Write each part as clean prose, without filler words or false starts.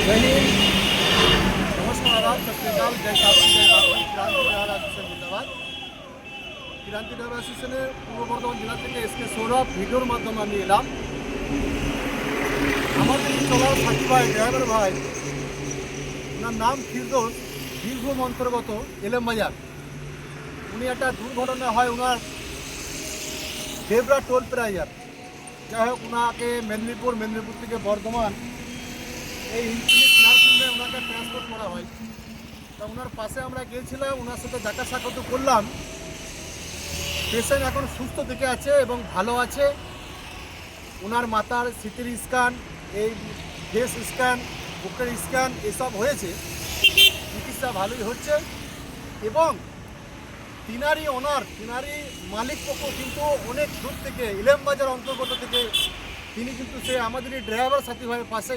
जय हिंद, नमस्कार, सत श्रीकाल, जय साथी, जय भारत। क्रांति ड्राइवर एसोसिएशन जिंदाबाद। क्रांति ड्राइवर एसोसिएशনের পূর্ব বর্ধমান জেলা থেকে এসকে সৌরভ ভিডিওর মাধ্যমে আমি এলাম। আমাদের এই চলার সাথী ভাই, ড্রাইভার ভাই, ওনার নাম ফিরদৌস, বীরভূম অন্তর্গত এলএম বাজার। উনি একটা দুর্ঘটনা হয় ওনার দেবরা টোল প্লাজার। যাই হোক, ওনাকে মেদিনীপুর থেকে বর্ধমান এই ইনফিনিক্স নার্সিংহোমে ওনাকে ট্রান্সপোর্ট করা হয়। তা ওনার পাশে আমরা গিয়েছিলাম, ওনার সাথে দেখা সাক্ষাৎ করলাম। পেশেন্ট এখন সুস্থ দিকে আছে এবং ভালো আছে। ওনার মাথার সিটির স্ক্যান, এই ফেস স্ক্যান, বুকের স্ক্যান এসব হয়েছে। চিকিৎসা ভালোই হচ্ছে এবং তিনারই মালিক পক্ষ কিন্তু অনেক দূর থেকে ইলেম বাজার অন্তর্গত থেকে তিনি কিন্তু সে আমাদের এই ড্রাইভার সাথী ভাইয়ের পাশে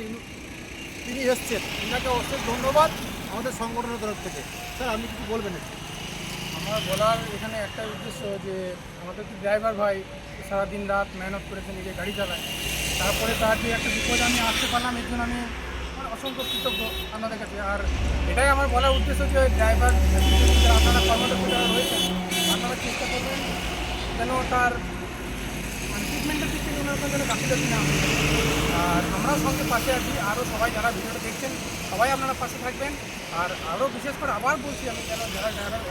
তিনি এসছেন। তিনাকে অশেষ ধন্যবাদ আমাদের সংগঠনের তরফ থেকে। স্যার, আপনি কিছু বলবেন? আমার বলার এখানে একটাই উদ্দেশ্য যে আমাদের কি ড্রাইভার ভাই সারাদিন রাত মেহনত করেছে, নিজে গাড়ি চালায়। তারপরে তার যে একটা বিপদে আমি আসতে পারলাম, এর জন্য আমি অসংখ্য কৃতজ্ঞ আপনাদের কাছে। আর এটাই আমার বলার উদ্দেশ্য যে ড্রাইভার আপনারা কর্মদক্ষ যারা রয়েছেন, আপনারা চেষ্টা করবেন যেন তার ট্রিটমেন্টের দিক থেকে ওনার যেন গাফিলতি না হয়। আর আমরাও সঙ্গে পাশে আছি। আরও সবাই যারা ভিডিওটা দেখছেন সবাই আপনারা পাশে থাকবেন। আর আরও বিশেষ করে আবার বলছি আমি, যেন যারা ড্রাইভার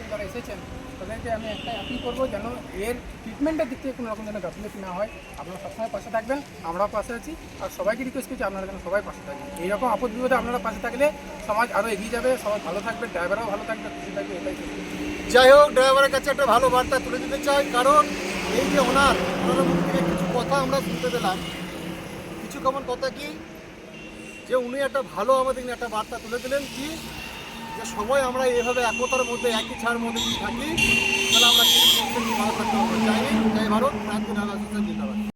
যারা এসেছেন তাদেরকে আমি একটাই আপিল করবো, যেন এর ট্রিটমেন্টের দিক থেকে কোনো রকম যেন গাফিলতি না হয়। আপনারা সবসময় পাশে থাকবেন, আমরাও পাশে আছি। আর সবাইকে রিকোয়েস্ট করছি আপনারা যেন সবাই পাশে থাকবেন। এইরকম আপদ বিপদে আপনারা পাশে থাকলে সমাজ আরও এগিয়ে যাবে, সবাই ভালো থাকবে, ড্রাইভারও ভালো থাকবে, খুশি থাকবে। এটাই। যাই হোক, ড্রাইভারের কাছে একটা ভালো বার্তা তুলে দিতে চাই, কারণ এই যে ওনার মুখ থেকে কিছু কথা আমরা শুনতে পেলাম। কিছু কেমন কথা কি, যে উনি একটা ভালো আমাদের একটা বার্তা তুলে দিলেন কি, যে সবাই আমরা এভাবে একতার মধ্যে একই ছাড়ের মধ্যে থাকি, তাহলে আমরা কিন্তু ভালো থাকতে পারবো। জয় হিন্দ, জয় ভারত, ক্রান্তি ঢাকা জিন্দাবাদ।